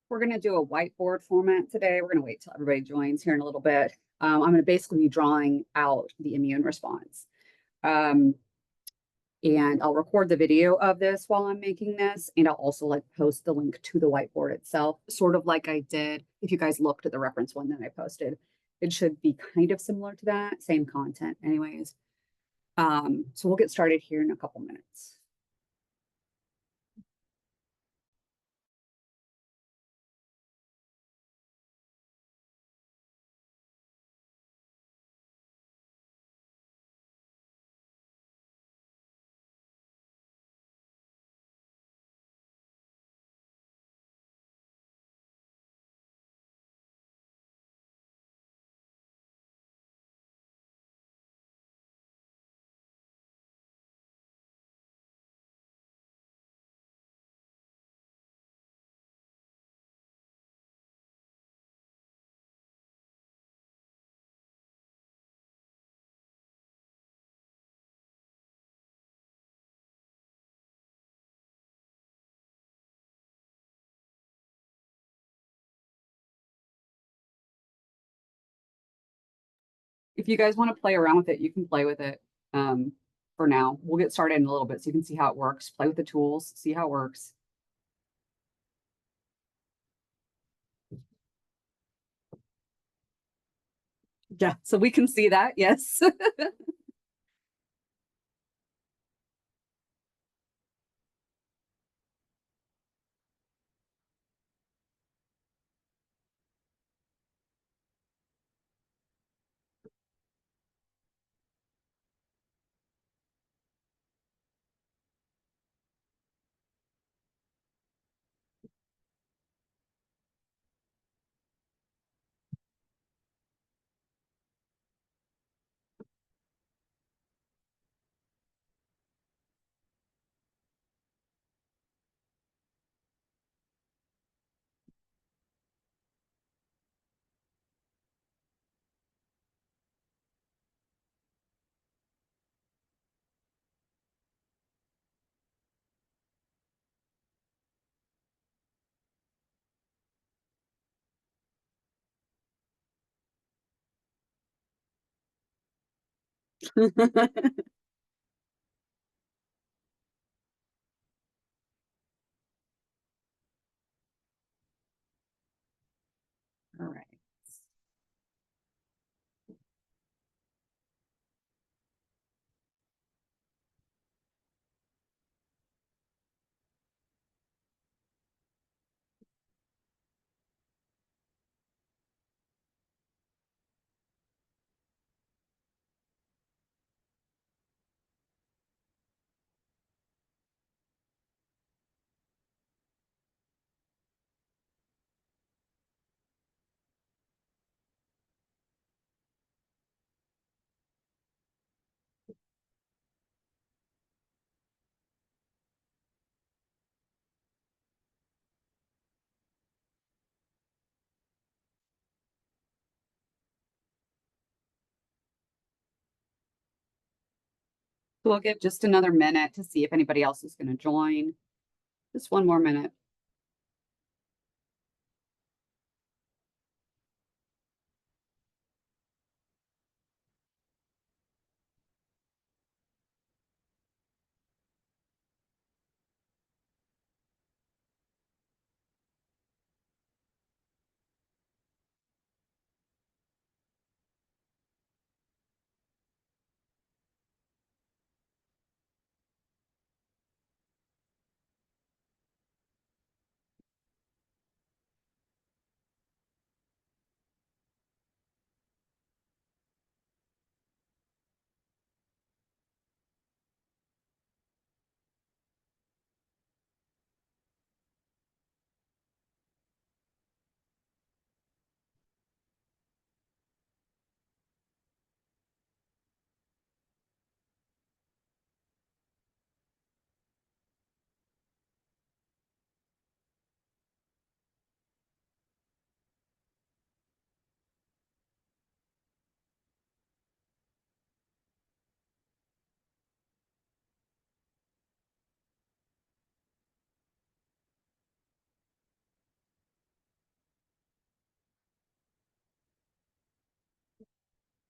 We're going to do a whiteboard format today. We're going to wait till everybody joins here in a little bit. I'm going to basically be drawing out the immune response. Um, and I'll record the video of this while I'm making this. And I'll also like post the link to the whiteboard itself, sort of like I did. If you guys looked at the reference one that I posted, it should be kind of similar to that, same content anyways. So we'll get started here in a couple minutes. If you guys want to play around with it, you can play with it for now. We'll get started in a little bit so you can see how it works. Play with the tools, see how it works. Yeah, so we can see that, yes. All right. So we'll give just another minute to see if anybody else is going to join. Just one more minute.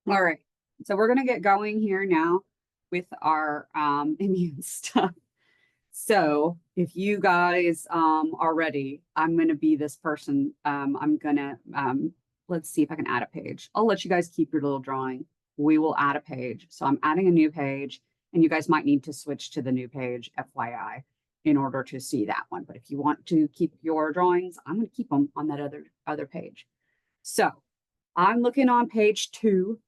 All right. So we're going to get going here now with our immune stuff. So if you guys are ready, I'm going to be this person. I'm going to, let's see if I can add a page. I'll let you guys keep your little drawing. We will add a page. So I'm adding a new page, and you guys might need to switch to the new page, FYI, in order to see that one. But if you want to keep your drawings, I'm going to keep them on that other page. So I'm looking on page 2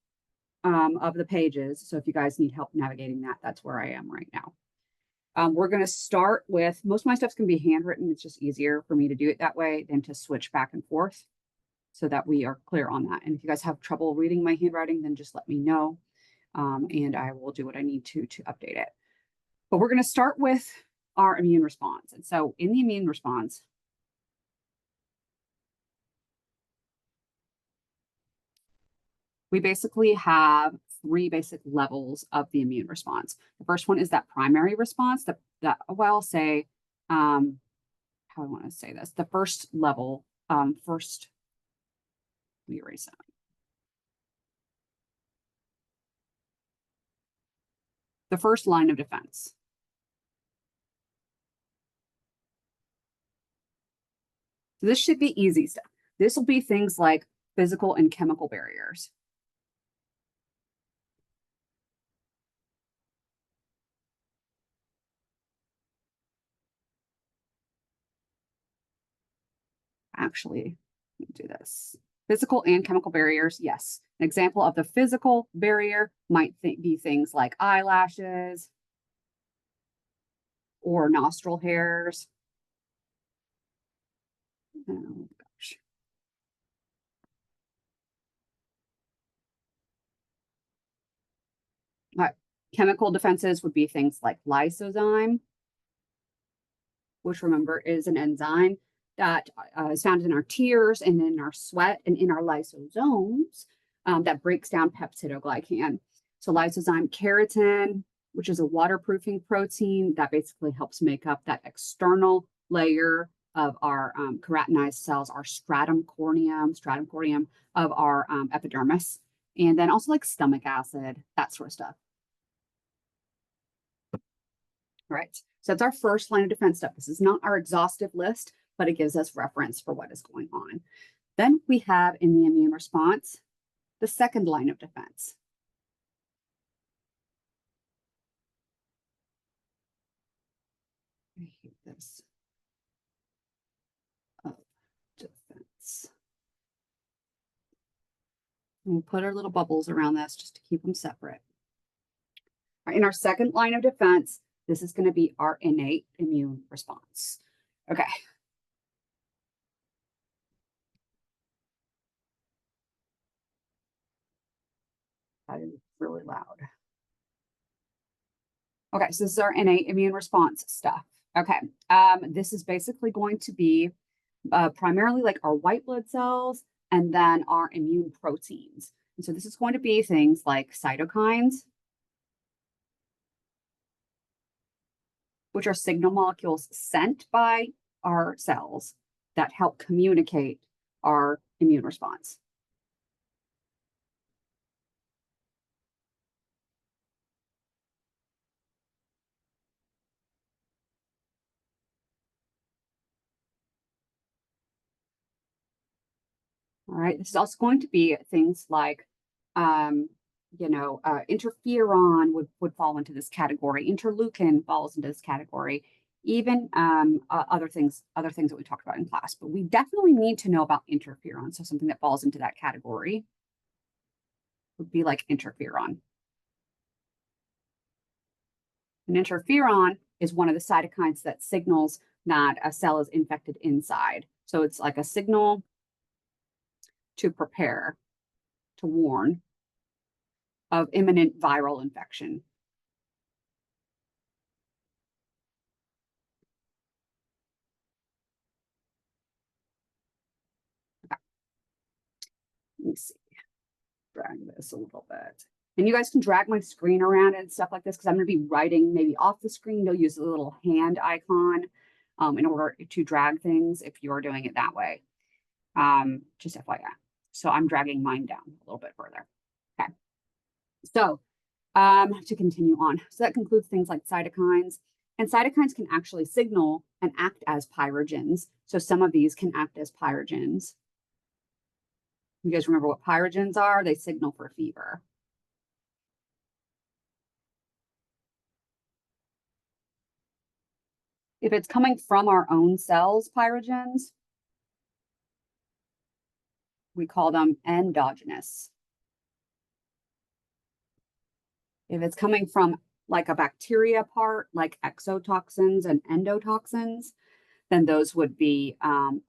of the pages. So if you guys need help navigating that, that's where I am right now. We're going to start with, most of my stuff's going to be handwritten. It's just easier for me to do it that way than to switch back and forth so that we are clear on that. And if you guys have trouble reading my handwriting, then just let me know. And I will do what I need to update it. But we're going to start with our immune response. And so in the immune response, we basically have 3 basic levels of the immune response. The first one is that primary response that well, I'll say, how I want to say this, the first level, let me erase that. The first line of defense. So this should be easy stuff. This will be things like physical and chemical barriers. Actually, let me do this. Physical and chemical barriers, yes. An example of the physical barrier might be things like eyelashes or nostril hairs. Oh gosh. Chemical defenses would be things like lysozyme, which remember is an enzyme that is found in our tears and in our sweat and in our lysosomes that breaks down peptidoglycan. So lysozyme keratin, which is a waterproofing protein that basically helps make up that external layer of our keratinized cells, our stratum corneum of our epidermis, and then also like stomach acid, that sort of stuff. Right. So that's our first line of defense stuff. This is not our exhaustive list, but it gives us reference for what is going on. Then we have in the immune response, the second line of defense. I hate this. Of defense. We'll put our little bubbles around this just to keep them separate. Right, in our second line of defense, this is going to be our innate immune response. Okay. That is really loud. Okay, so this is our innate immune response stuff. Okay, this is basically going to be primarily like our white blood cells and then our immune proteins. And so this is going to be things like cytokines, which are signal molecules sent by our cells that help communicate our immune response. All right, this is also going to be things like, interferon would fall into this category. Interleukin falls into this category. Even other things that we talked about in class. But we definitely need to know about interferon. So something that falls into that category would be like interferon. And interferon is one of the cytokines that signals that a cell is infected inside. So it's like a signal to prepare, to warn of imminent viral infection. Okay. Let me see, drag this a little bit. And you guys can drag my screen around and stuff like this because I'm going to be writing maybe off the screen. You'll use a little hand icon in order to drag things if you're doing it that way. Just FYI. So I'm dragging mine down a little bit further. Okay. So to continue on, so that concludes things like cytokines. And cytokines can actually signal and act as pyrogens. So some of these can act as pyrogens. You guys remember what pyrogens are? They signal for fever. If it's coming from our own cells, pyrogens, we call them endogenous. If it's coming from like a bacteria part, like exotoxins and endotoxins, then those would be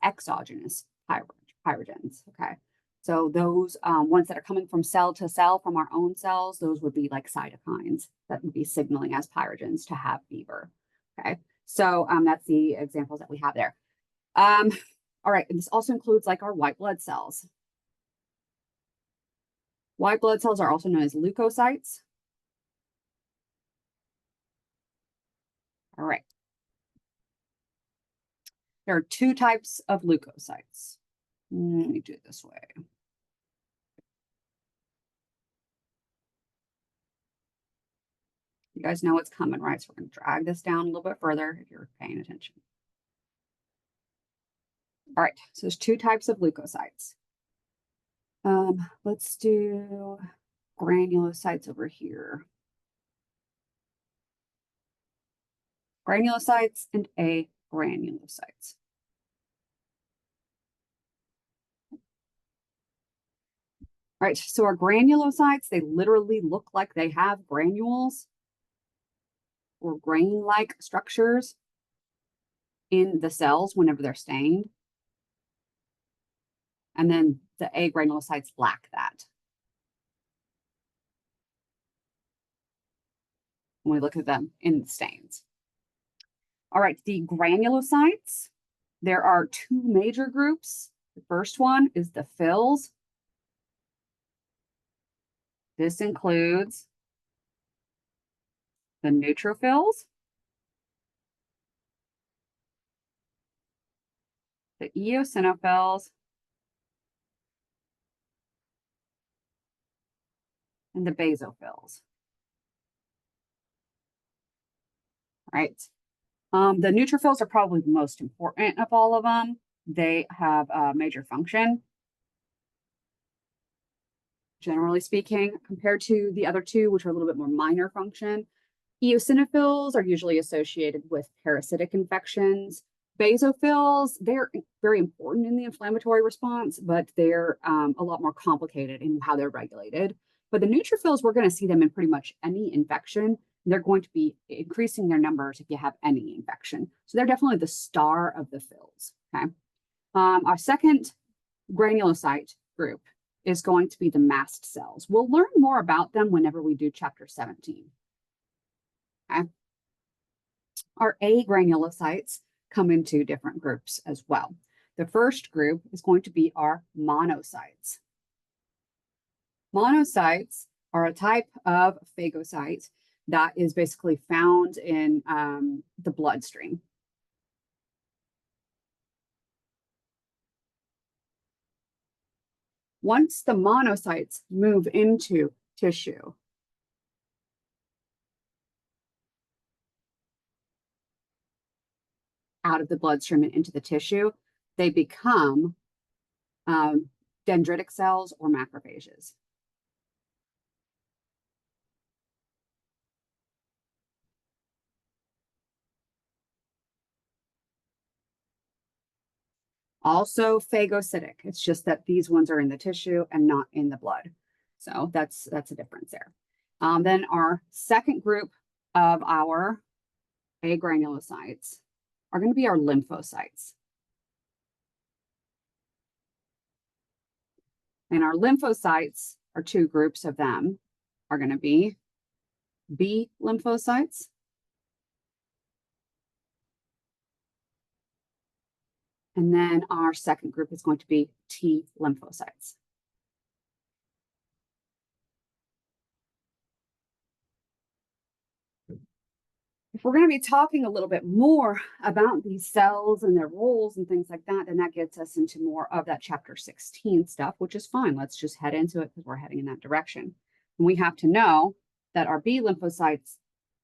exogenous pyrogens. Okay. So those ones that are coming from cell to cell from our own cells, those would be like cytokines that would be signaling as pyrogens to have fever. Okay. So that's the examples that we have there. All right. And this also includes like our white blood cells. White blood cells are also known as leukocytes. All right. There are two types of leukocytes. Let me do it this way. You guys know what's coming, right? So we're going to drag this down a little bit further if you're paying attention. All right, so there's two types of leukocytes. Let's do granulocytes over here. Granulocytes and agranulocytes. All right, so our granulocytes, they literally look like they have granules or grain-like structures in the cells whenever they're stained. And then the agranulocytes lack that. When we look at them in the stains. All right, the granulocytes, there are two major groups. The first one is the fills. This includes the neutrophils, the eosinophils, and the basophils. All right. The neutrophils are probably the most important of all of them. They have a major function, generally speaking, compared to the other two, which are a little bit more minor function. Eosinophils are usually associated with parasitic infections. Basophils, they're very important in the inflammatory response, but they're a lot more complicated in how they're regulated. But the neutrophils, we're going to see them in pretty much any infection. They're going to be increasing their numbers if you have any infection. So they're definitely the star of the fills. Okay. Our second granulocyte group is going to be the mast cells. We'll learn more about them whenever we do chapter 17. Okay. Our agranulocytes come in two different groups as well. The first group is going to be our monocytes. Monocytes are a type of phagocyte that is basically found in the bloodstream. Once the monocytes move into tissue, out of the bloodstream and into the tissue, they become dendritic cells or macrophages. Also phagocytic. It's just that these ones are in the tissue and not in the blood. So that's a difference there. Then our second group of our agranulocytes are going to be our lymphocytes. And our lymphocytes are two groups of them are going to be B lymphocytes and then our second group is going to be T lymphocytes. If we're going to be talking a little bit more about these cells and their roles and things like that, then that gets us into more of that chapter 16 stuff, which is fine. Let's just head into it because we're heading in that direction. And we have to know that our B lymphocytes,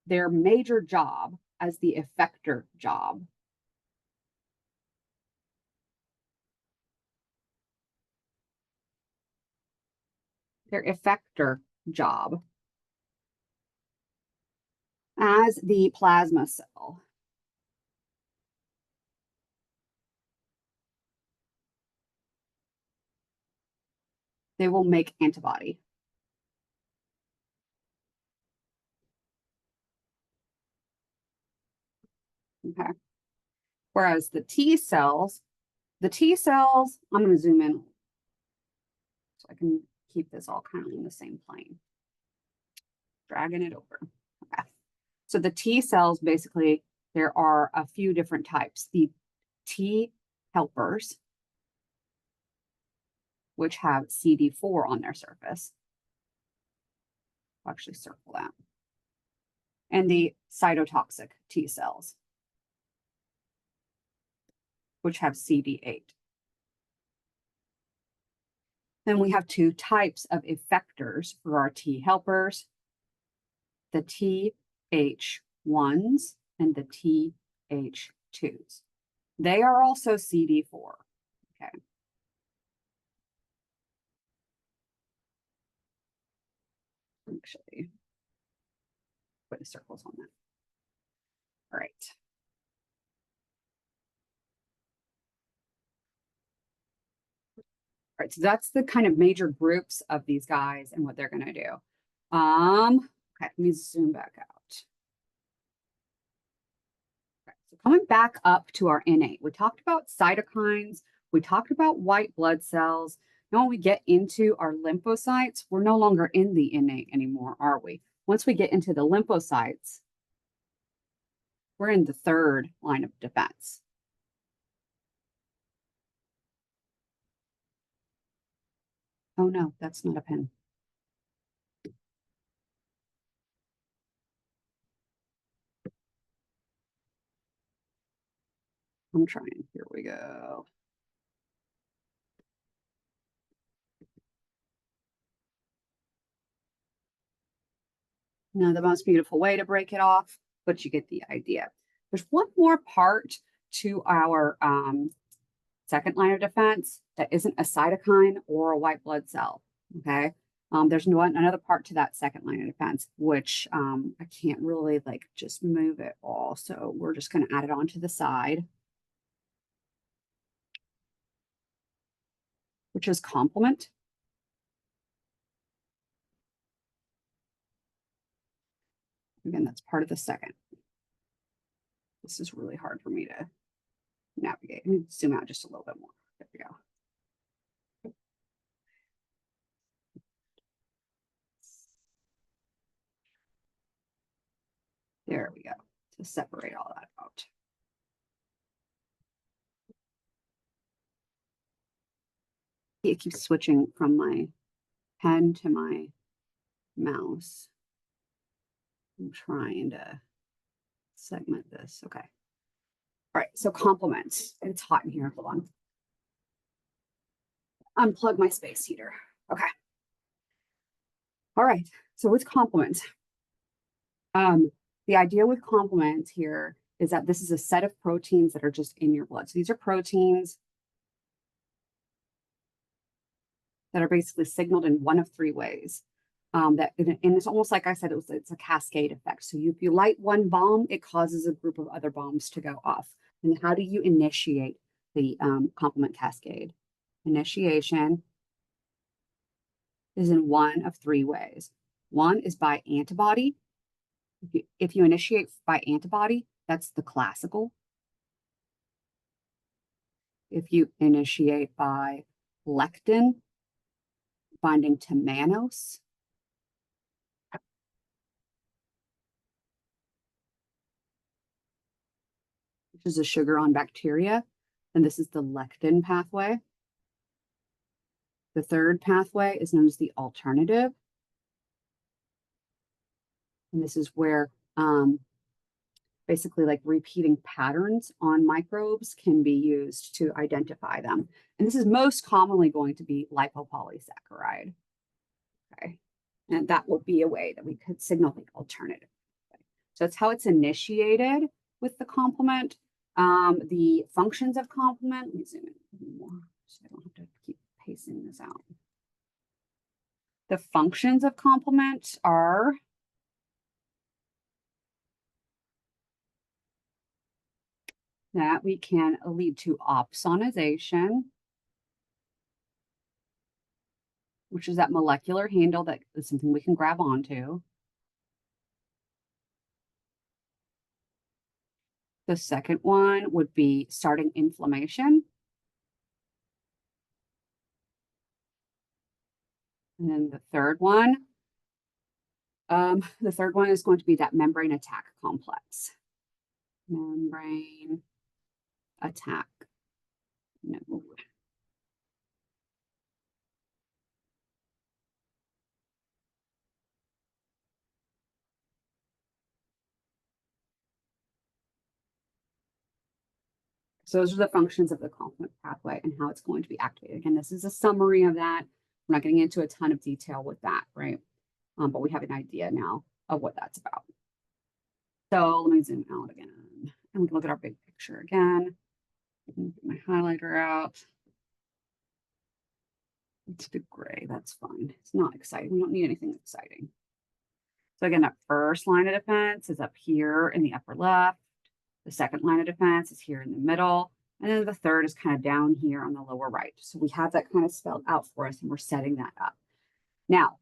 their major job as the effector job, as the plasma cell, they will make antibody. Okay. Whereas the T cells, I'm going to zoom in so I can keep this all kind of in the same plane. Dragging it over. Okay. So the T cells, basically, there are a few different types. The T helpers, which have CD4 on their surface. I'll actually circle that. And the cytotoxic T cells, which have CD8. Then we have two types of effectors for our T helpers, the TH1s and the TH2s. They are also CD4. Okay. Actually, put the circles on that. All right. All right, so that's the kind of major groups of these guys and what they're going to do. Okay, let me zoom back out. Okay, so coming back up to our innate, we talked about cytokines, we talked about white blood cells. Now, when we get into our lymphocytes, we're no longer in the innate anymore, are we? Once we get into the lymphocytes, we're in the third line of defense. Oh no, that's not a pen. I'm trying. Here we go. Now, the most beautiful way to break it off, but you get the idea. There's one more part to our second line of defense that isn't a cytokine or a white blood cell. Okay. There's another part to that second line of defense, which I can't really like just move it all. So we're just going to add it on to the side, which is complement. Again, that's part of the second. This is really hard for me to navigate. Let me zoom out just a little bit more. There we go. There we go, to separate all that out. It keeps switching from my pen to my mouse. I'm trying to segment this. Okay. All right, so complements. It's hot in here. Hold on. Unplug my space heater. Okay. All right, so with complements, the idea with complements here is that this is a set of proteins that are just in your blood. So these are proteins that are basically signaled in one of three ways. And it's almost like I said, it's a cascade effect. So if you light one bomb, it causes a group of other bombs to go off. And how do you initiate the complement cascade? Initiation is in one of three ways. One is by antibody. If you initiate by antibody, that's the classical. If you initiate by lectin binding to mannose, which is a sugar on bacteria, and this is the lectin pathway. The third pathway is known as the alternative. And this is where basically like repeating patterns on microbes can be used to identify them. And this is most commonly going to be lipopolysaccharide. Okay. And that will be a way that we could signal the alternative. So that's how it's initiated with the complement. The functions of complement, let me zoom in more so I don't have to keep pacing this out. The functions of complement are that we can lead to opsonization, which is that molecular handle that is something we can grab onto. The second one would be starting inflammation. And then the third one is going to be that membrane attack complex. Membrane attack node. So those are the functions of the complement pathway and how it's going to be activated. Again, this is a summary of that. We're not getting into a ton of detail with that, right? But we have an idea now of what that's about. So let me zoom out again and we can look at our big picture again. Get my highlighter out. Let's do gray, that's fine. It's not exciting. We don't need anything exciting. So again, that first line of defense is up here in the upper left. The second line of defense is here in the middle. And then the third is kind of down here on the lower right. So we have that kind of spelled out for us and we're setting that up. Now,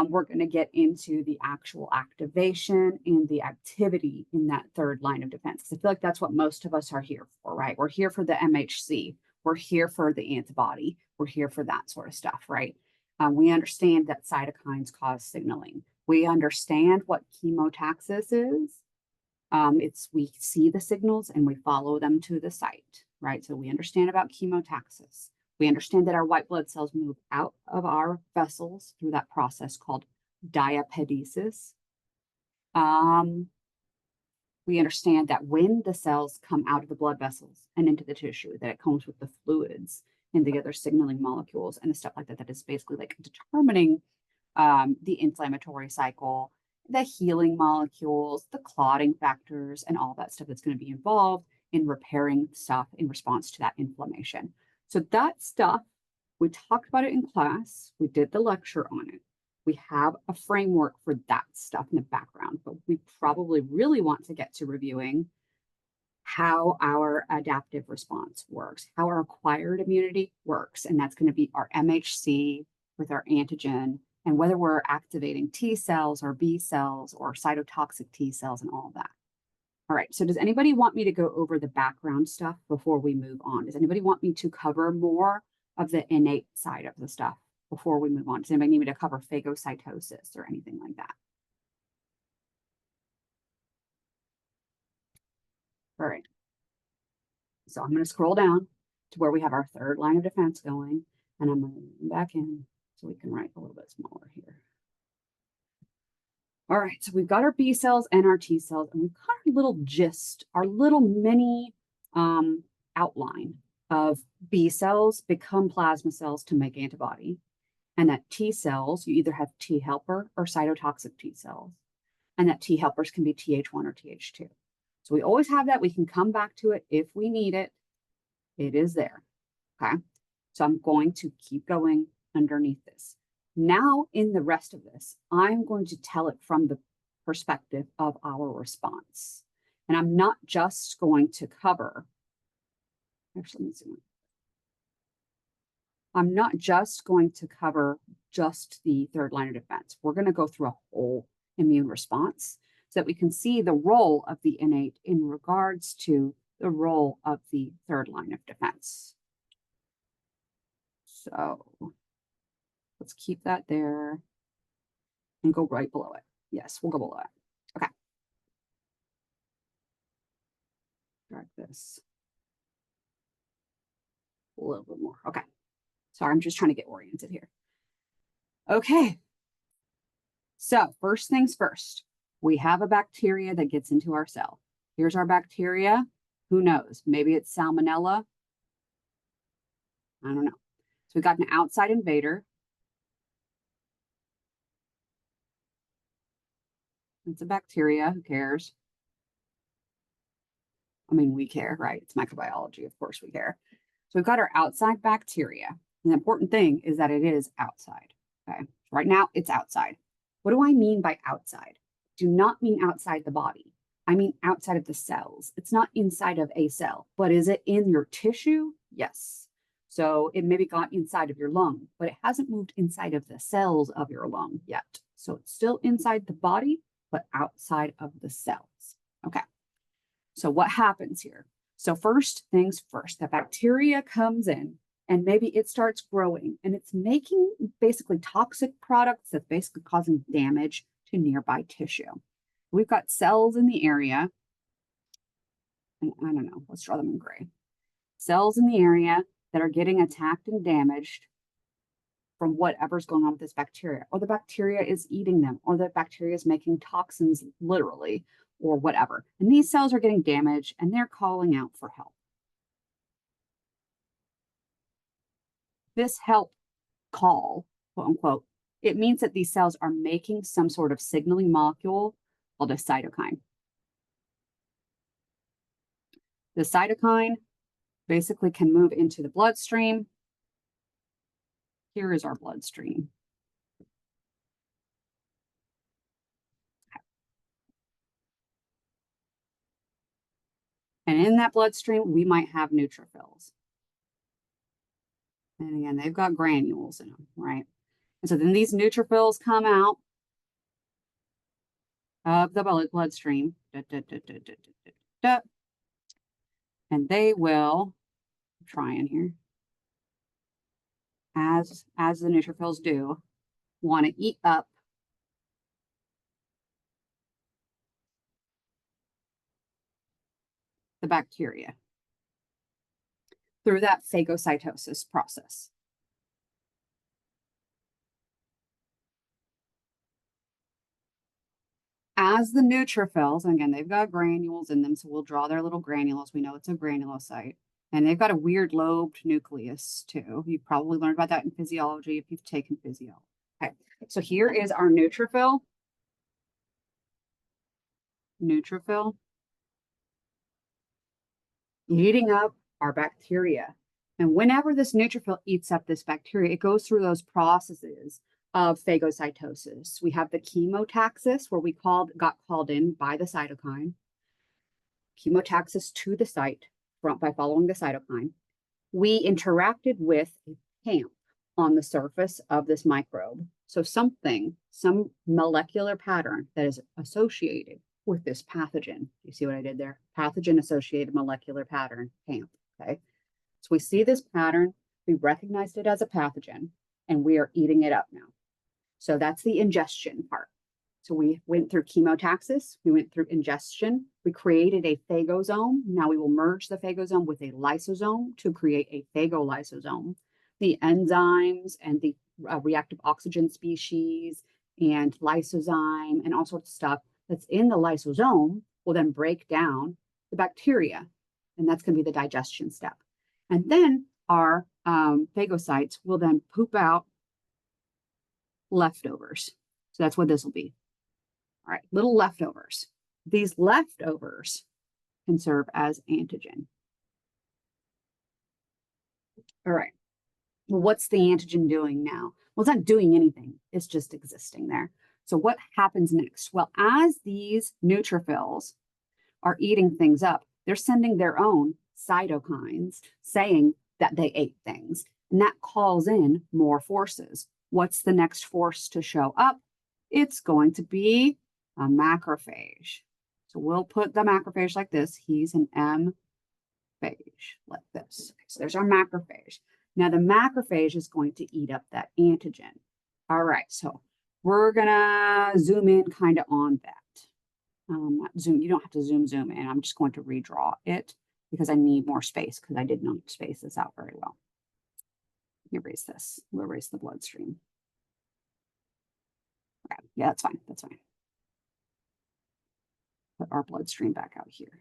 we're going to get into the actual activation and the activity in that third line of defense. I feel like that's what most of us are here for, right? We're here for the MHC. We're here for the antibody. We're here for that sort of stuff, right? We understand that cytokines cause signaling. We understand what chemotaxis is. We see the signals and we follow them to the site, right? So we understand about chemotaxis. We understand that our white blood cells move out of our vessels through that process called diapedesis. We understand that when the cells come out of the blood vessels and into the tissue, that it comes with the fluids and the other signaling molecules and the stuff like that, that is basically like determining the inflammatory cycle, the healing molecules, the clotting factors, and all that stuff that's going to be involved in repairing stuff in response to that inflammation. So that stuff, we talked about it in class. We did the lecture on it. We have a framework for that stuff in the background, but we probably really want to get to reviewing how our adaptive response works, how our acquired immunity works. And that's going to be our MHC with our antigen and whether we're activating T cells or B cells or cytotoxic T cells and all of that. All right, so does anybody want me to go over the background stuff before we move on? Does anybody want me to cover more of the innate side of the stuff before we move on? Does anybody need me to cover phagocytosis or anything like that? All right. So I'm going to scroll down to where we have our third line of defense going, and I'm going to move back in so we can write a little bit smaller here. All right, so we've got our B cells and our T cells, and we've got our little gist, our little mini outline of B cells become plasma cells to make antibody, and that T cells, you either have T helper or cytotoxic T cells, and that T helpers can be Th1 or Th2. So we always have that. We can come back to it if we need it. It is there, okay? So I'm going to keep going underneath this. Now, in the rest of this, I'm going to tell it from the perspective of our response. And I'm not just going to cover, actually, let me zoom in. I'm not just going to cover just the third line of defense. We're going to go through a whole immune response so that we can see the role of the innate in regards to the role of the third line of defense. So let's keep that there and go right below it. Yes, we'll go below it. Okay. Drag this a little bit more. Okay. Sorry, I'm just trying to get oriented here. Okay. So first things first, we have a bacteria that gets into our cell. Here's our bacteria. Who knows? Maybe it's Salmonella. I don't know. So we got an outside invader. It's a bacteria. Who cares? I mean, we care, right? It's microbiology. Of course we care. So we've got our outside bacteria. And the important thing is that it is outside. Okay. Right now it's outside. What do I mean by outside? Do not mean outside the body. I mean outside of the cells. It's not inside of a cell, but is it in your tissue? Yes. So it maybe got inside of your lung, but it hasn't moved inside of the cells of your lung yet. So it's still inside the body, but outside of the cells. Okay. So what happens here? So first things first, the bacteria comes in and maybe it starts growing and it's making basically toxic products that's basically causing damage to nearby tissue. We've got cells in the area, and I don't know, let's draw them in gray. Cells in the area that are getting attacked and damaged from whatever's going on with this bacteria, or the bacteria is eating them, or the bacteria is making toxins literally, or whatever. And these cells are getting damaged and they're calling out for help. This help call, quote unquote, it means that these cells are making some sort of signaling molecule called a cytokine. The cytokine basically can move into the bloodstream. Here is our bloodstream. And in that bloodstream, we might have neutrophils. And again, they've got granules in them, right? And so then these neutrophils come out of the bloodstream. And they will, I'm trying here, as the neutrophils do, want to eat up the bacteria through that phagocytosis process. As the neutrophils, and again, they've got granules in them, so we'll draw their little granules. We know it's a granulocyte. And they've got a weird lobed nucleus too. You've probably learned about that in physiology if you've taken physio. Okay, so here is our neutrophil. Neutrophil eating up our bacteria. And whenever this neutrophil eats up this bacteria, it goes through those processes of phagocytosis. We have the chemotaxis, where we got called in by the cytokine. Chemotaxis to the site by following the cytokine. We interacted with a PAMP on the surface of this microbe. So some molecular pattern that is associated with this pathogen. You see what I did there? Pathogen-associated molecular pattern, PAMP, okay? So we see this pattern, we recognized it as a pathogen, and we are eating it up now. So that's the ingestion part. So we went through chemotaxis, we went through ingestion, we created a phagosome. Now we will merge the phagosome with a lysosome to create a phagolysosome. The enzymes and the reactive oxygen species and lysozyme and all sorts of stuff that's in the lysosome will then break down the bacteria, and that's going to be the digestion step. And then our phagocytes will then poop out leftovers. So that's what this will be. All right, little leftovers. These leftovers can serve as antigen. All right, well, what's the antigen doing now? Well, it's not doing anything. It's just existing there. So what happens next? Well, as these neutrophils are eating things up, they're sending their own cytokines saying that they ate things. And that calls in more forces. What's the next force to show up? It's going to be a macrophage. So we'll put the macrophage like this. He's an M phage, like this. Okay, so there's our macrophage. Now the macrophage is going to eat up that antigen. All right, so we're gonna zoom in kind of on that. Zoom, you don't have to zoom in. I'm just going to redraw it because I need more space because I did not space this out very well. Erase this. We'll erase the bloodstream. Okay, yeah, that's fine. That's fine. Put our bloodstream back out here.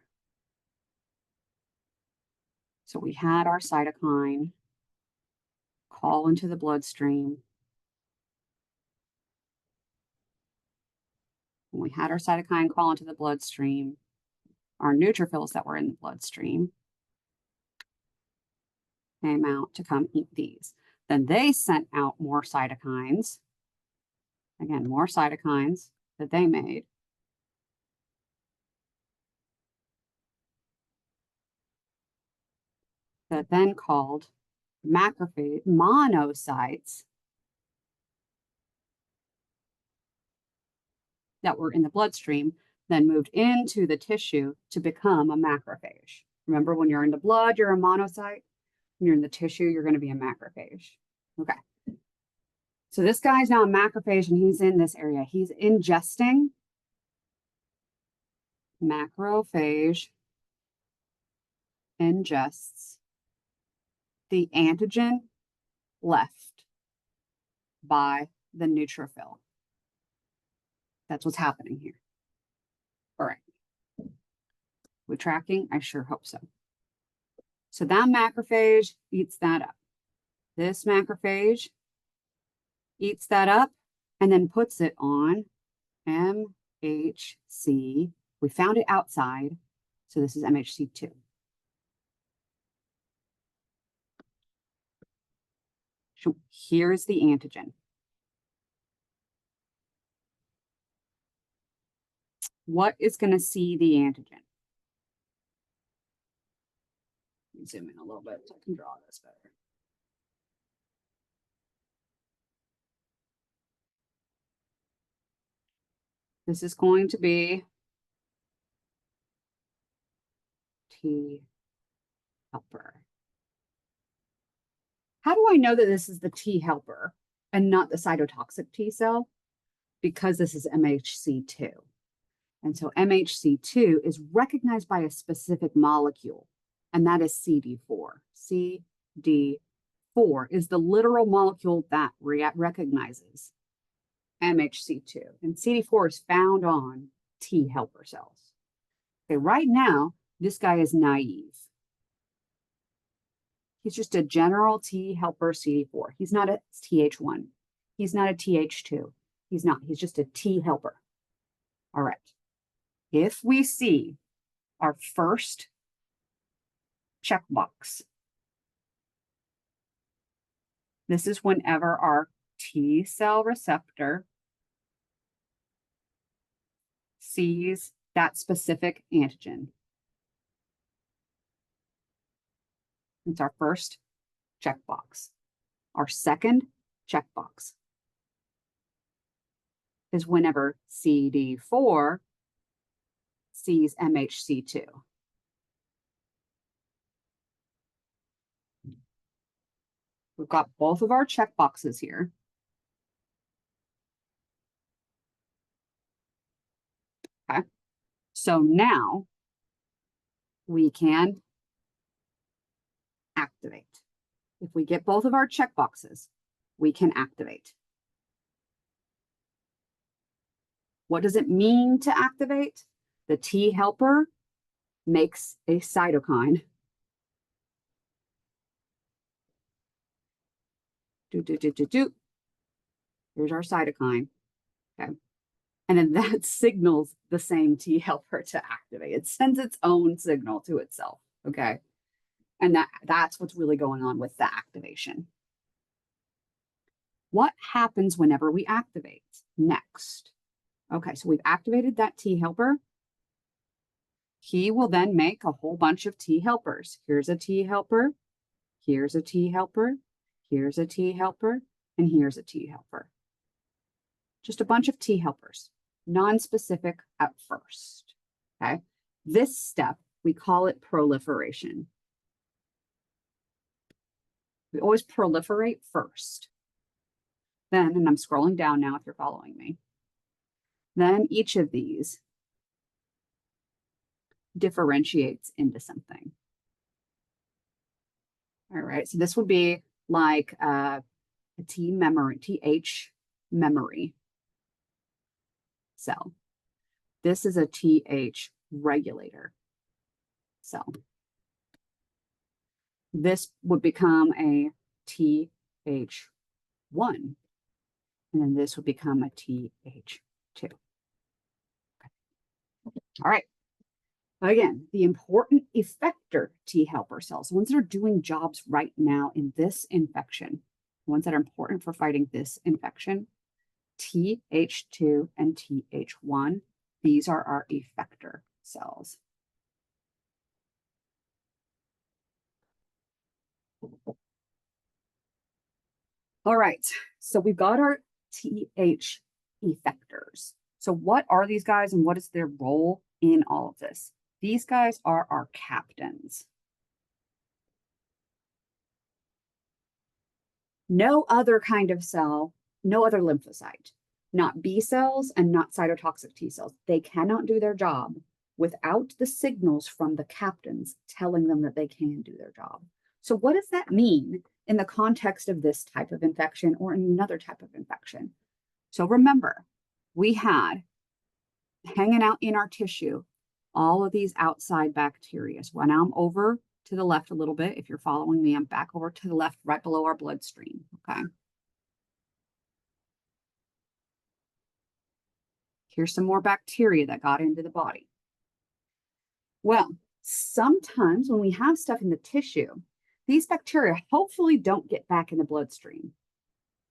So we had our cytokine call into the bloodstream. when we had our cytokine crawl into the bloodstream, our neutrophils that were in the bloodstream came out to come eat these. Then they sent out more cytokines. Again, more cytokines that they made. That then called macrophage monocytes that were in the bloodstream, then moved into the tissue to become a macrophage. Remember, when you're in the blood, you're a monocyte. When you're in the tissue, you're going to be a macrophage. Okay. So this guy's now a macrophage, and he's in this area. He's ingesting macrophage ingests the antigen left by the neutrophil. That's what's happening here. All right. We're tracking? I sure hope so. So that macrophage eats that up. This macrophage eats that up and then puts it on MHC. We found it outside, so this is MHC2. So here's the antigen. What is going to see the antigen? Let me zoom in a little bit so I can draw this better. This is going to be T helper. How do I know that this is the T helper and not the cytotoxic T cell? Because this is MHC2. And so MHC2 is recognized by a specific molecule, and that is CD4. CD4 is the literal molecule that recognizes MHC2. And CD4 is found on T helper cells. Okay, right now, this guy is naive. He's just a general T helper CD4. He's not a TH1. He's not a TH2. He's not. He's just a T helper. All right. If we see our first checkbox, this is whenever our T cell receptor sees that specific antigen. It's our first checkbox. Our second checkbox is whenever CD4 sees MHC2. We've got both of our checkboxes here. Okay. So now we can activate. If we get both of our checkboxes, we can activate. What does it mean to activate? The T helper makes a cytokine. Here's our cytokine. Okay. And then that signals the same T helper to activate. It sends its own signal to itself. Okay. And that's what's really going on with the activation. What happens whenever we activate next? Okay, so we've activated that T helper. He will then make a whole bunch of T helpers. Here's a T helper. Here's a T helper. Here's a T helper. And here's a T helper. Just a bunch of T helpers, non-specific at first. Okay, this step, we call it proliferation. We always proliferate first. Then, and I'm scrolling down now if you're following me, then each of these differentiates into something. All right, so this would be like a TH memory cell. This is a TH regulator cell. This would become a TH1, and then this would become a TH2. All right. Again, the important effector T helper cells, the ones that are doing jobs right now in this infection, the ones that are important for fighting this infection, Th2 and Th1, these are our effector cells. All right, so we've got our Th effectors. So what are these guys and what is their role in all of this? These guys are our captains. No other kind of cell, no other lymphocyte, not B cells and not cytotoxic T cells. They cannot do their job without the signals from the captains telling them that they can do their job. So what does that mean in the context of this type of infection or another type of infection? So remember, we had hanging out in our tissue all of these outside bacteria. So now I'm over to the left a little bit. If you're following me, I'm back over to the left, right below our bloodstream. Okay. Here's some more bacteria that got into the body. Well, sometimes when we have stuff in the tissue, these bacteria hopefully don't get back in the bloodstream.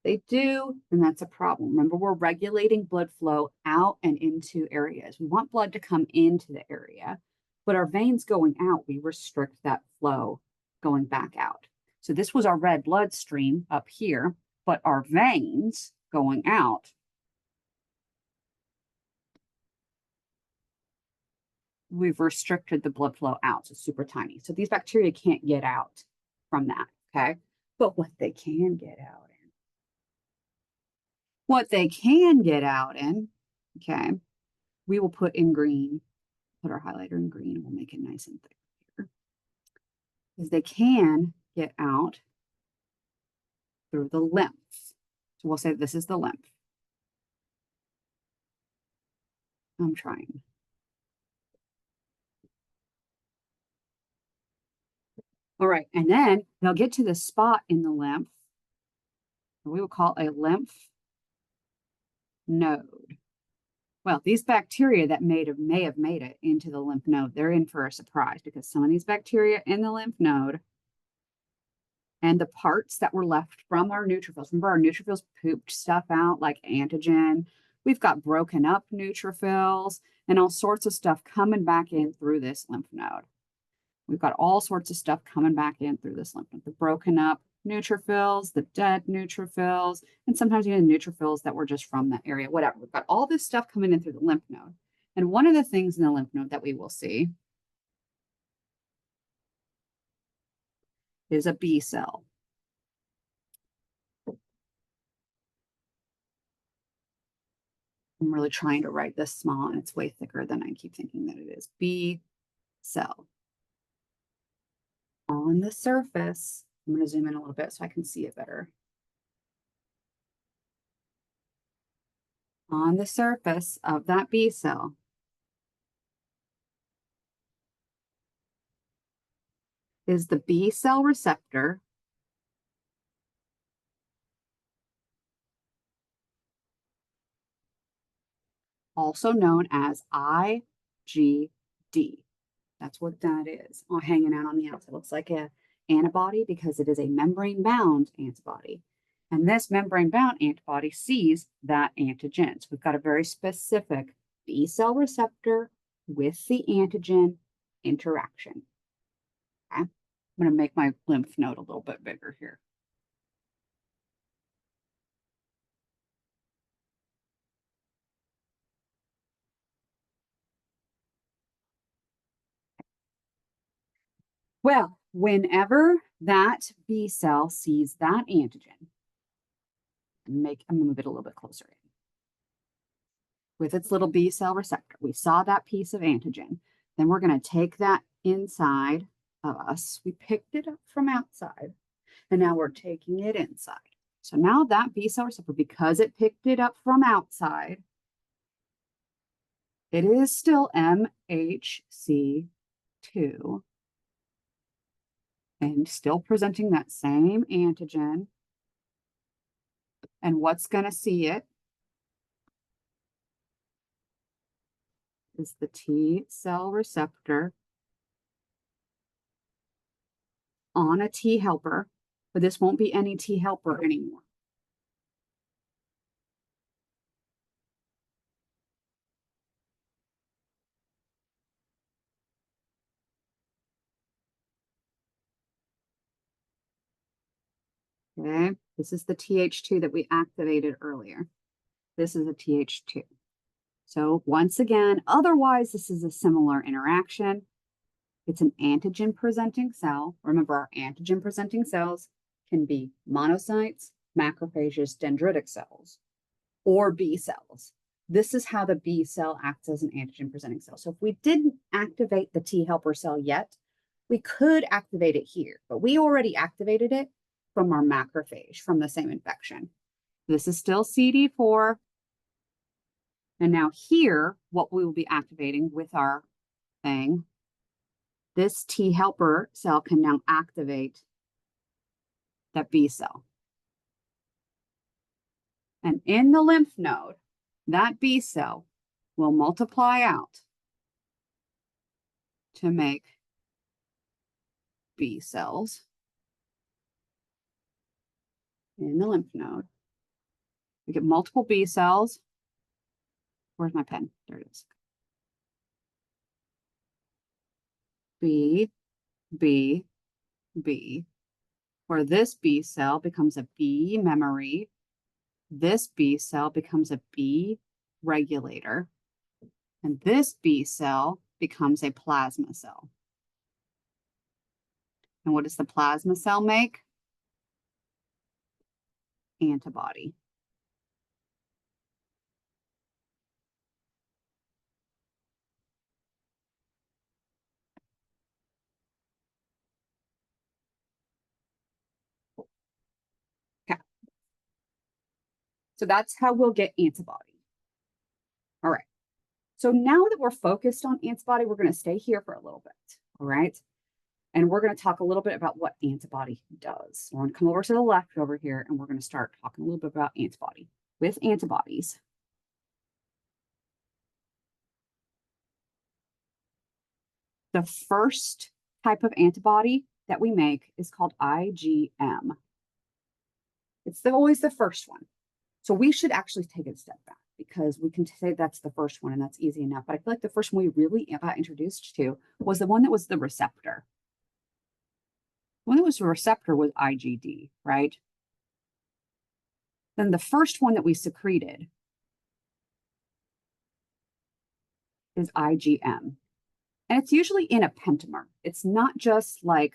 They do, then that's a problem. Remember, we're regulating blood flow out and into areas. We want blood to come into the area, but our veins going out, we restrict that flow going back out. So this was our red bloodstream up here, but our veins going out, we've restricted the blood flow out. So super tiny. So these bacteria can't get out from that, okay? But what they can get out in, okay, we will put in green, put our highlighter in green, and we'll make it nice and thick here, is they can get out through the lymph. So we'll say this is the lymph. I'm trying. All right, and then they'll get to the spot in the lymph, we will call a lymph node. Well, these bacteria that may have made it into the lymph node, they're in for a surprise because some of these bacteria in the lymph node and the parts that were left from our neutrophils, remember our neutrophils pooped stuff out like antigen. We've got broken up neutrophils and all sorts of stuff coming back in through this lymph node. We've got all sorts of stuff coming back in through this lymph node. The broken up neutrophils, the dead neutrophils, and sometimes even neutrophils that were just from that area, whatever. We've got all this stuff coming in through the lymph node. And one of the things in the lymph node that we will see is a B cell. I'm really trying to write this small and it's way thicker than I keep thinking that it is. B cell. On the surface, I'm going to zoom in a little bit so I can see it better. On the surface of that B cell is the B cell receptor, also known as IgD. That's what that is, hanging out on the outside. It looks like an antibody because it is a membrane-bound antibody. And this membrane-bound antibody sees that antigen. So we've got a very specific B cell receptor with the antigen interaction. Okay? I'm going to make my lymph node a little bit bigger here. Well, whenever that B cell sees that antigen, I'm going to move it a little bit closer in. With its little B cell receptor, we saw that piece of antigen. Then we're going to take that inside of us. We picked it up from outside, and now we're taking it inside. So now that B cell receptor, because it picked it up from outside, it is still MHC2 and still presenting that same antigen. And what's going to see it? is the T cell receptor on a T helper, but this won't be any T helper anymore. Okay, this is the Th2 that we activated earlier. This is a Th2. So once again, otherwise, this is a similar interaction. It's an antigen presenting cell. Remember, our antigen presenting cells can be monocytes, macrophages, dendritic cells, or B cells. This is how the B cell acts as an antigen presenting cell. So if we didn't activate the T helper cell yet, we could activate it here, but we already activated it from our macrophage from the same infection. This is still CD4. And now here, what we will be activating with our thing, this T helper cell can now activate that B cell. And in the lymph node, that B cell will multiply out to make B cells in the lymph node. We get multiple B cells. Where's my pen? There it is. B, B, B, where this B cell becomes a B memory. This B cell becomes a B regulator. And this B cell becomes a plasma cell. And what does the plasma cell make? Antibody. Okay. So that's how we'll get antibody. All right. So now that we're focused on antibody, we're going to stay here for a little bit. All right. And we're going to talk a little bit about what antibody does. We're going to come over to the left over here, and we're going to start talking a little bit about antibody. With antibodies, the first type of antibody that we make is called IgM. It's always the first one. So we should actually take a step back because we can say that's the first one and that's easy enough. But I feel like the first one we really got introduced to was the one that was the receptor. The one that was the receptor was IgD, right? Then the first one that we secreted is IgM. And it's usually in a pentamer. It's not just like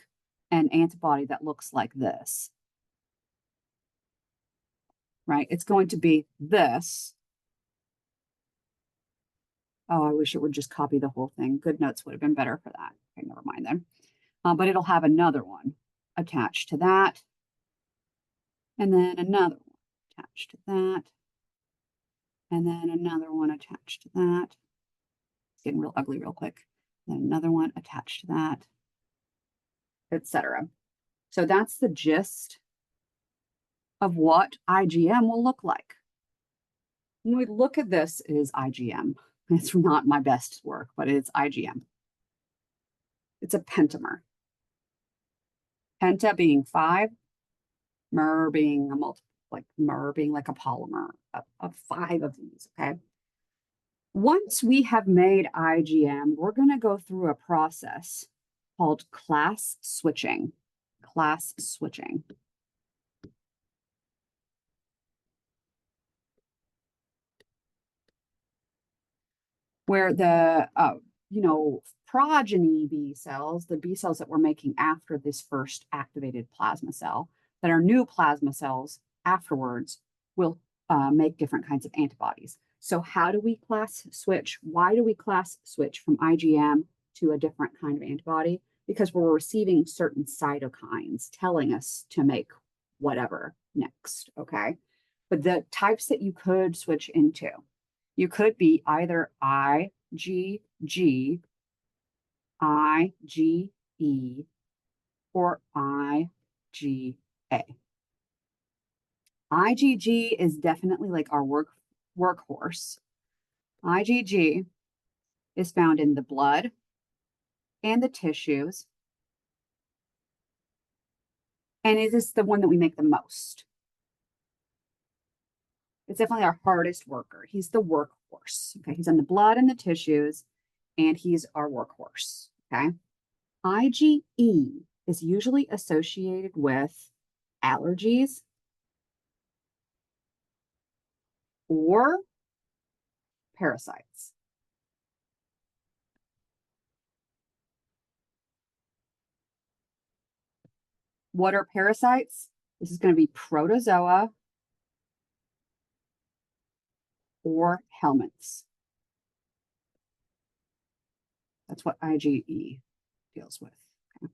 an antibody that looks like this, right? It's going to be this. Oh, I wish it would just copy the whole thing. GoodNotes would have been better for that. Okay, never mind then. But it'll have another one attached to that. And then another one attached to that. And then another one attached to that. It's getting real ugly real quick. Then another one attached to that, etc. So that's the gist of what IgM will look like. When we look at this, it is IgM. It's not my best work, but it's IgM. It's a pentamer. Penta being 5, mer being a multiple, like mer being like a polymer of 5 of these, okay? Once we have made IgM, we're going to go through a process called class switching. Class switching. Where the, progeny B cells, the B cells that we're making after this first activated plasma cell, that are new plasma cells afterwards, will make different kinds of antibodies. So how do we class switch? Why do we class switch from IgM to a different kind of antibody? Because we're receiving certain cytokines telling us to make whatever next, okay? But the types that you could switch into, you could be either IgG, IgE, or IgA. IgG is definitely like our workhorse. IgG is found in the blood and the tissues, and it is the one that we make the most. It's definitely our hardest worker. He's the workhorse. Okay, he's in the blood and the tissues, and he's our workhorse. Okay, IgE is usually associated with allergies or parasites. What are parasites? This is going to be protozoa or helminths. That's what IgE deals with. Okay.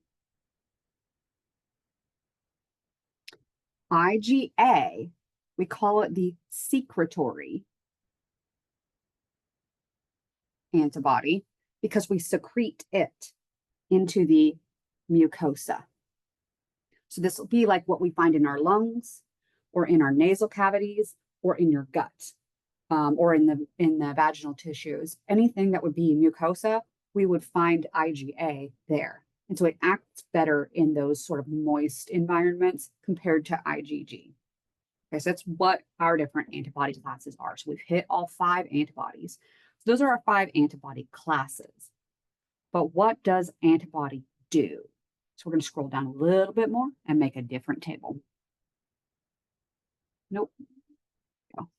IgA, we call it the secretory antibody because we secrete it into the mucosa. So this will be like what we find in our lungs or in our nasal cavities or in your gut or in the vaginal tissues. Anything that would be mucosa, we would find IgA there. And so it acts better in those sort of moist environments compared to IgG. Okay, so that's what our different antibody classes are. So we've hit all 5 antibodies. So those are our 5 antibody classes. But what does antibody do? So we're going to scroll down a little bit more and make a different table. Nope. Go.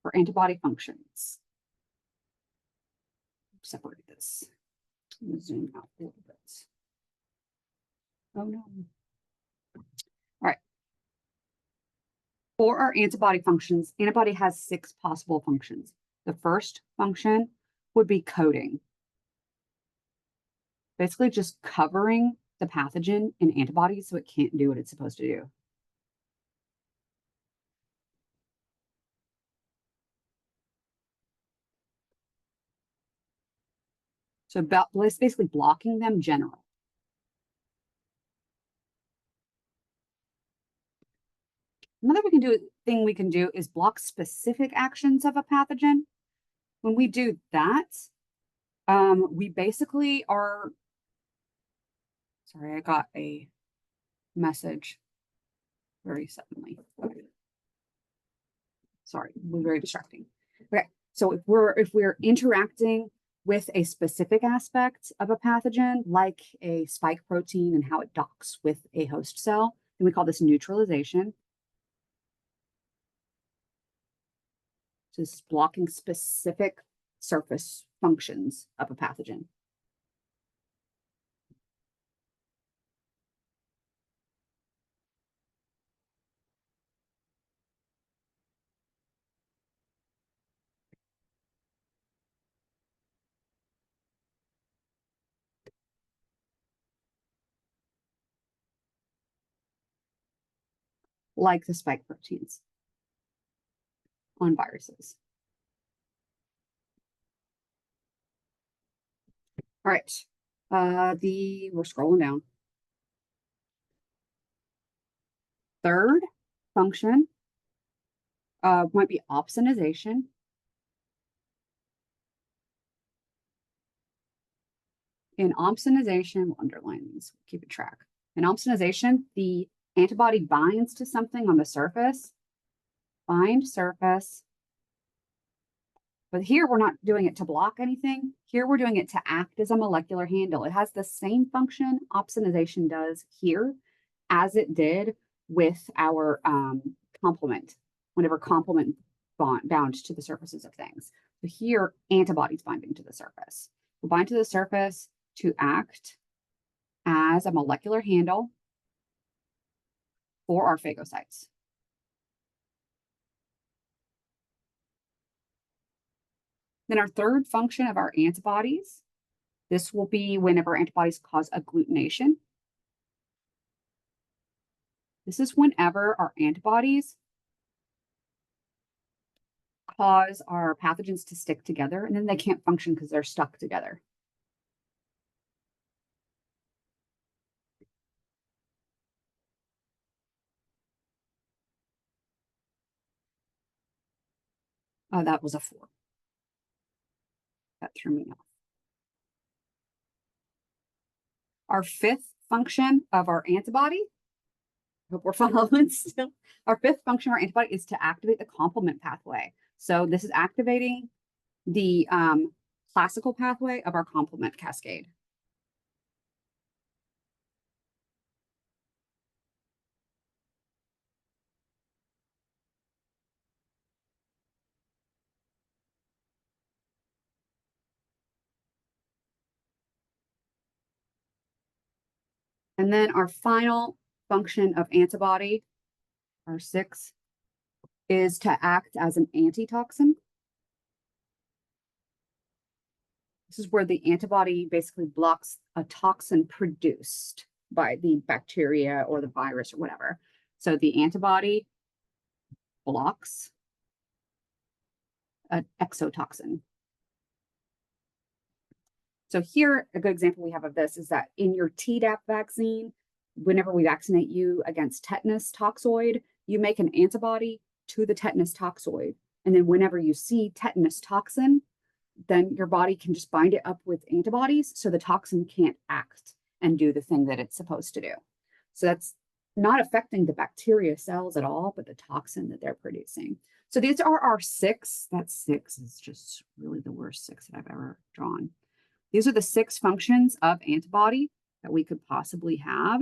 For antibody functions. Separate this. Zoom out a little bit. Oh no. All right. For our antibody functions, antibody has 6 possible functions. The first function would be coating. Basically just covering the pathogen in antibodies so it can't do what it's supposed to do. So it's basically blocking them general. Another thing we can do is block specific actions of a pathogen. When we do that, we basically are, sorry, I got a message very suddenly. Okay. Sorry, it was very distracting. Okay, so if we're interacting with a specific aspect of a pathogen, like a spike protein and how it docks with a host cell, then we call this neutralization. So this is blocking specific surface functions of a pathogen. Like the spike proteins on viruses. All right, we're scrolling down. Third function might be opsonization. In opsonization, we'll underline these, keep a track. In opsonization, the antibody binds to something on the surface, bind surface. But here we're not doing it to block anything. Here we're doing it to act as a molecular handle. It has the same function opsonization does here as it did with our complement, whenever complement bound to the surfaces of things. So here, antibodies binding to the surface. We bind to the surface to act as a molecular handle for our phagocytes. Then our third function of our antibodies, this will be whenever antibodies cause agglutination. This is whenever our antibodies cause our pathogens to stick together and then they can't function because they're stuck together. Oh, that was a 4. That threw me off. Our fifth function of our antibody, hope we're following still. Our fifth function of our antibody is to activate the complement pathway. So this is activating the classical pathway of our complement cascade. And then our final function of antibody, our 6, is to act as an antitoxin. This is where the antibody basically blocks a toxin produced by the bacteria or the virus or whatever. So the antibody blocks an exotoxin. So here, a good example we have of this is that in your Tdap vaccine, whenever we vaccinate you against tetanus toxoid, you make an antibody to the tetanus toxoid. And then whenever you see tetanus toxin, then your body can just bind it up with antibodies so the toxin can't act and do the thing that it's supposed to do. So that's not affecting the bacteria cells at all, but the toxin that they're producing. So these are our 6. That 6 is just really the worst 6 that I've ever drawn. These are the 6 functions of antibody that we could possibly have.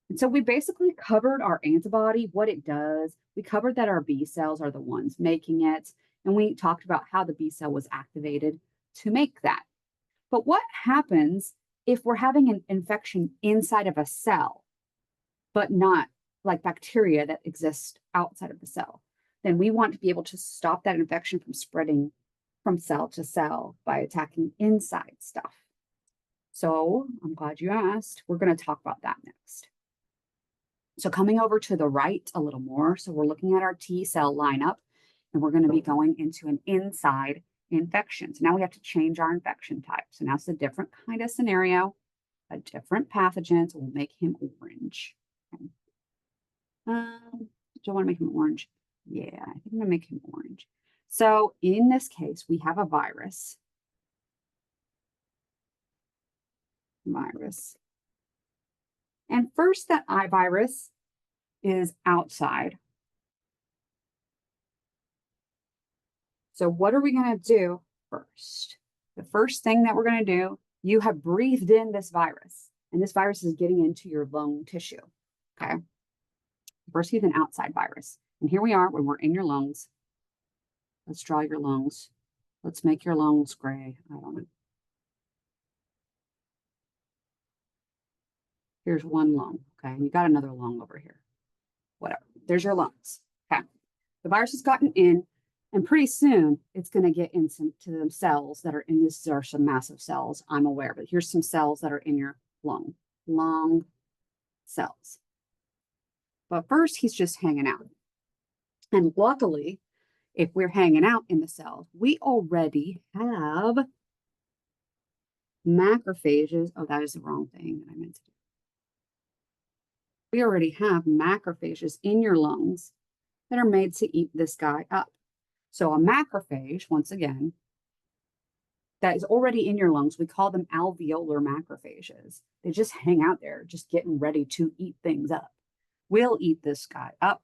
And so we basically covered our antibody, what it does. We covered that our B cells are the ones making it. And we talked about how the B cell was activated to make that. But what happens if we're having an infection inside of a cell, but not like bacteria that exist outside of the cell? Then we want to be able to stop that infection from spreading from cell to cell by attacking inside stuff. So I'm glad you asked. We're going to talk about that next. So coming over to the right a little more. So we're looking at our T cell lineup, and we're going to be going into an inside infection. So now we have to change our infection type. So now it's a different kind of scenario, a different pathogen. So we'll make him orange. Okay. Do I want to make him orange? Yeah, I think I'm going to make him orange. So in this case, we have a virus. And first, that I virus is outside. So what are we going to do first? The first thing that we're going to do, you have breathed in this virus, and this virus is getting into your lung tissue. Okay. First, he's an outside virus. And here we are when we're in your lungs. Let's draw your lungs. Let's make your lungs gray. I don't know. Here's one lung, okay? And you got another lung over here. Whatever. There's your lungs, okay? The virus has gotten in, and pretty soon it's going to get into them cells that are in this. There are some massive cells, I'm aware, but here's some cells that are in your lung cells. But first, he's just hanging out. And luckily, if we're hanging out in the cells, we already have macrophages. Oh, that is the wrong thing that I meant to do. We already have macrophages in your lungs that are made to eat this guy up. So a macrophage, once again, that is already in your lungs, we call them alveolar macrophages. They just hang out there, just getting ready to eat things up. We'll eat this guy up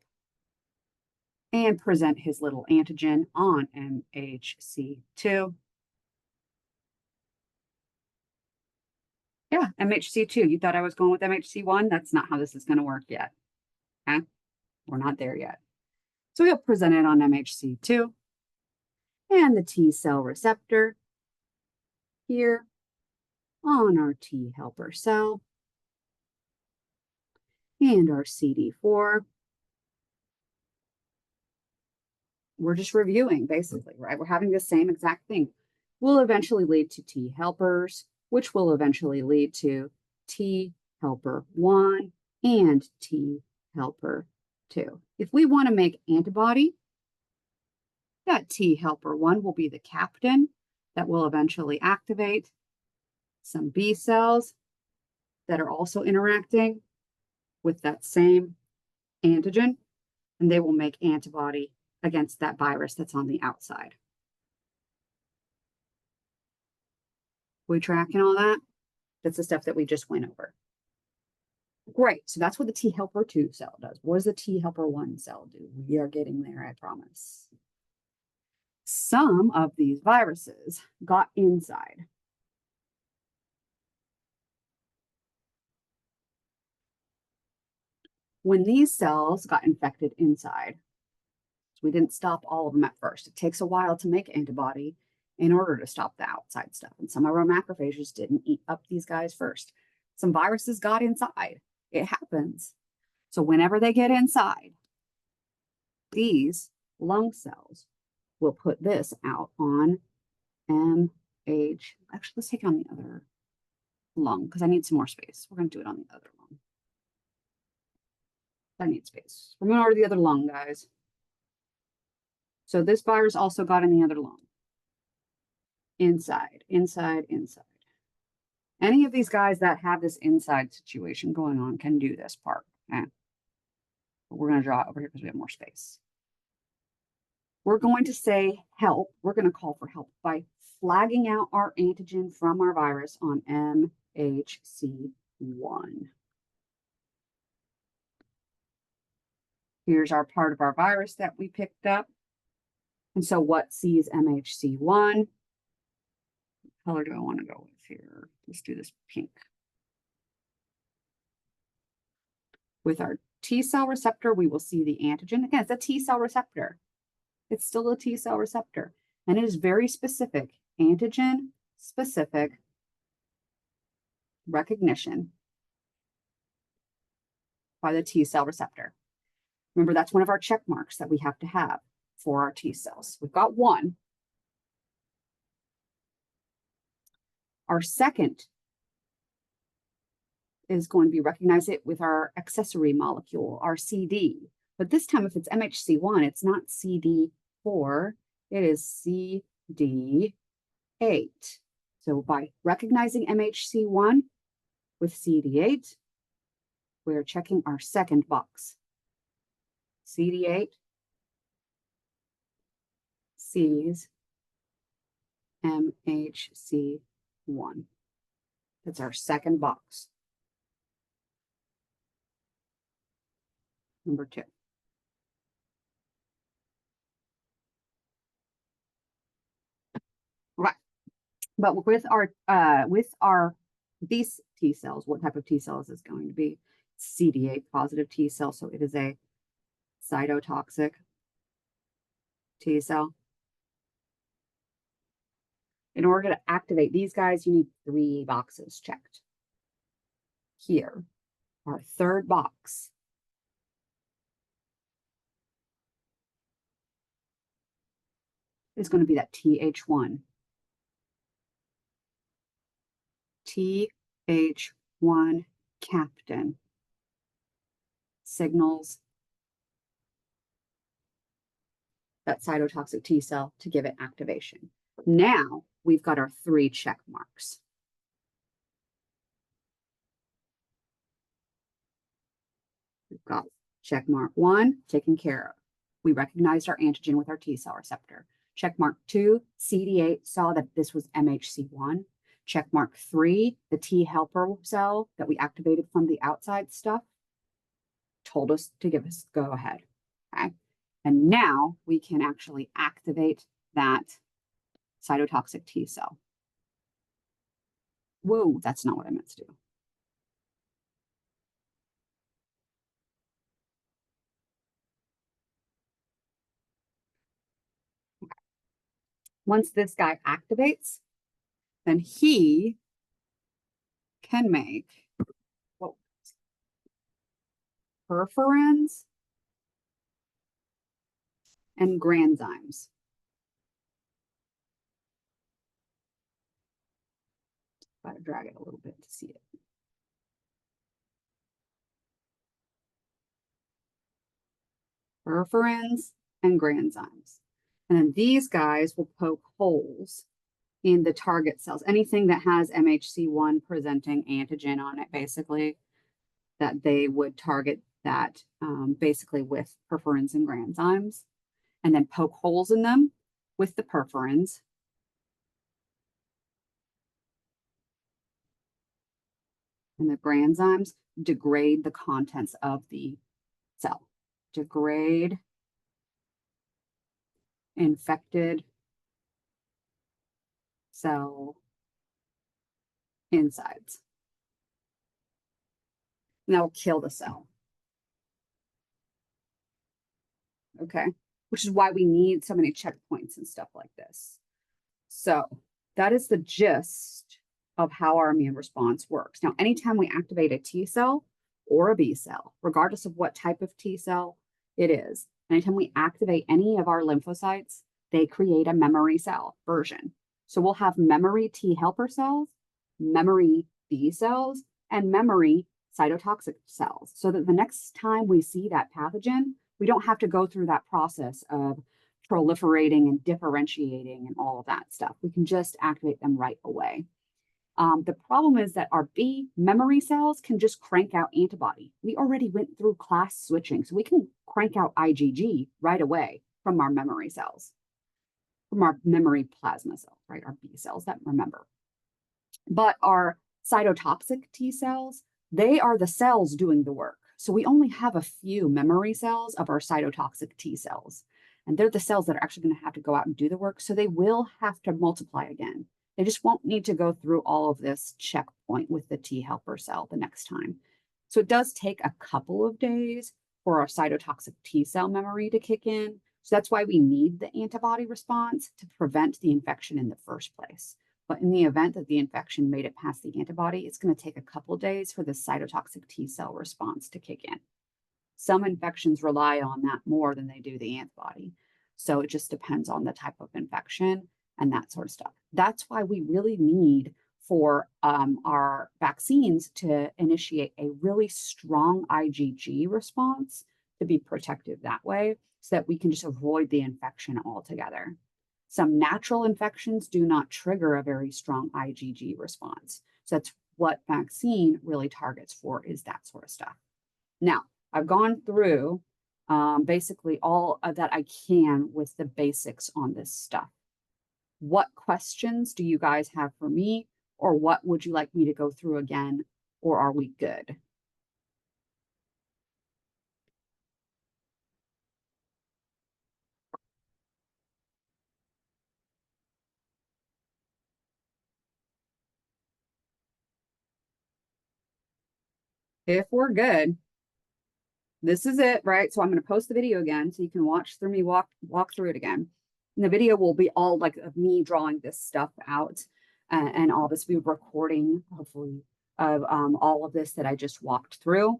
and present his little antigen on MHC2. Yeah, MHC2. You thought I was going with MHC1? That's not how this is going to work yet. Okay? We're not there yet. So we'll present it on MHC2 and the T cell receptor here on our T helper cell and our CD4. We're just reviewing, basically, right? We're having the same exact thing. Will eventually lead to T helpers, which will eventually lead to T helper 1 and T helper 2. If we want to make antibody, that T helper 1 will be the captain that will eventually activate some B cells that are also interacting with that same antigen, and they will make antibody against that virus that's on the outside. We tracking all that? That's the stuff that we just went over. Great. So that's what the T helper 2 cell does. What does the T helper 1 cell do? We are getting there, I promise. Some of these viruses got inside. When these cells got infected inside, so we didn't stop all of them at first. It takes a while to make antibody in order to stop the outside stuff. And some of our macrophages didn't eat up these guys first. Some viruses got inside. It happens. So whenever they get inside, these lung cells will put this out on MH. Actually, let's take it on the other lung because I need some more space. We're going to do it on the other lung. I need space. We're going over to the other lung, guys. So this virus also got in the other lung. Inside, inside, inside. Any of these guys that have this inside situation going on can do this part. Okay? But we're going to draw it over here because we have more space. We're going to say help. We're going to call for help by flagging out our antigen from our virus on MHC1. Here's our part of our virus that we picked up. And so what sees MHC1? What color do I want to go with here? Let's do this pink. With our T cell receptor, we will see the antigen. Again, it's a T cell receptor. It's still a T cell receptor. And it is very specific, antigen specific recognition by the T cell receptor. Remember, that's one of our check marks that we have to have for our T cells. We've got one. Our second is going to be recognize it with our accessory molecule, our CD. But this time, if it's MHC1, it's not CD4, it is CD8. So by recognizing MHC1 with CD8, we're checking our second box. CD8 sees MHC1. That's our second box. Number 2. Right. But with these T cells, what type of T cells is going to be? CD8 positive T cell. So it is a cytotoxic T cell. In order to activate these guys, you need 3 boxes checked. Here, our third box is going to be that TH1. TH1 captain signals that cytotoxic T cell to give it activation. Now we've got our 3 check marks. We've got check mark 1 taken care of. We recognized our antigen with our T cell receptor. Check mark 2, CD8 saw that this was MHC1. Check mark 3, the T helper cell that we activated from the outside stuff told us to give us go ahead. Okay. And now we can actually activate that cytotoxic T cell. Whoa, that's not what I meant to do. Okay. Once this guy activates, then he can make perforins and granzymes. Gotta drag it a little bit to see it. Perforins and granzymes. And then these guys will poke holes in the target cells. Anything that has MHC1 presenting antigen on it, basically, that they would target that basically with perforins and granzymes. and then poke holes in them with the perforins. And the granzymes degrade the contents of the cell. Degrade infected cell insides. And that will kill the cell. Okay, which is why we need so many checkpoints and stuff like this. So that is the gist of how our immune response works. Now, anytime we activate a T cell or a B cell, regardless of what type of T cell it is, anytime we activate any of our lymphocytes, they create a memory cell version. So we'll have memory T helper cells, memory B cells, and memory cytotoxic cells, so that the next time we see that pathogen, we don't have to go through that process of proliferating and differentiating and all of that stuff. We can just activate them right away. The problem is that our B memory cells can just crank out antibody. We already went through class switching, so we can crank out IgG right away from our memory cells, from our memory plasma cells, right? Our B cells that remember. But our cytotoxic T cells, they are the cells doing the work. So we only have a few memory cells of our cytotoxic T cells. And they're the cells that are actually going to have to go out and do the work. So they will have to multiply again. They just won't need to go through all of this checkpoint with the T helper cell the next time. So it does take a couple of days for our cytotoxic T cell memory to kick in. So that's why we need the antibody response to prevent the infection in the first place. But in the event that the infection made it past the antibody, it's going to take a couple of days for the cytotoxic T cell response to kick in. Some infections rely on that more than they do the antibody. So it just depends on the type of infection and that sort of stuff. That's why we really need for our vaccines to initiate a really strong IgG response to be protective that way, so that we can just avoid the infection altogether. Some natural infections do not trigger a very strong IgG response. So that's what vaccine really targets for, is that sort of stuff. Now, I've gone through basically all that I can with the basics on this stuff. What questions do you guys have for me, or what would you like me to go through again, or are we good? If we're good, this is it, right? So I'm going to post the video again so you can watch through me walk through it again. And the video will be all like of me drawing this stuff out and all this, be recording, hopefully, of all of this that I just walked through.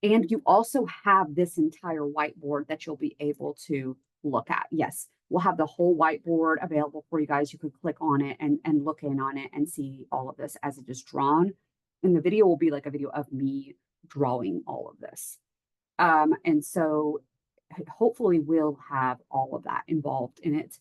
And you also have this entire whiteboard that you'll be able to look at. Yes, we'll have the whole whiteboard available for you guys. You could click on it and look in on it and see all of this as it is drawn. And the video will be like a video of me drawing all of this. And so hopefully we'll have all of that involved in it.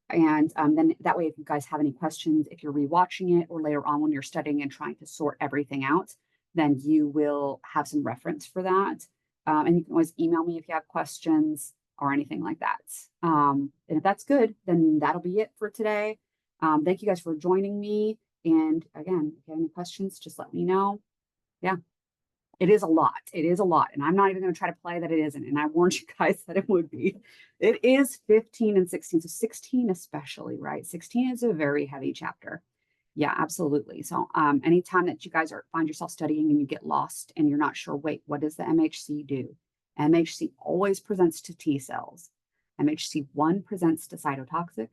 And then that way, if you guys have any questions, if you're rewatching it or later on when you're studying and trying to sort everything out, then you will have some reference for that. And you can always email me if you have questions or anything like that. And if that's good, then that'll be it for today. Thank you guys for joining me. And again, if you have any questions, just let me know. Yeah. It is a lot. It is a lot. And I'm not even going to try to play that it isn't. And I warned you guys that it would be. It is 15 and 16. So 16 especially, right? 16 is a very heavy chapter. Yeah, absolutely. So anytime that you guys find yourself studying and you get lost and you're not sure, wait, what does the MHC do? MHC always presents to T cells. MHC1 presents to cytotoxic.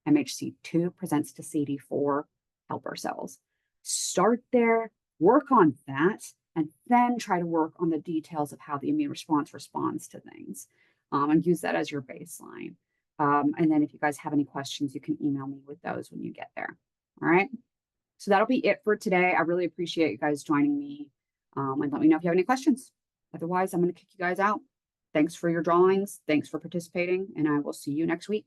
MHC2 presents to CD4 helper cells. Start there, work on that, and then try to work on the details of how the immune response responds to things, and use that as your baseline. And then if you guys have any questions, you can email me with those when you get there. All right. So that'll be it for today. I really appreciate you guys joining me. And let me know if you have any questions. Otherwise, I'm going to kick you guys out. Thanks for your drawings. Thanks for participating. And I will see you next week.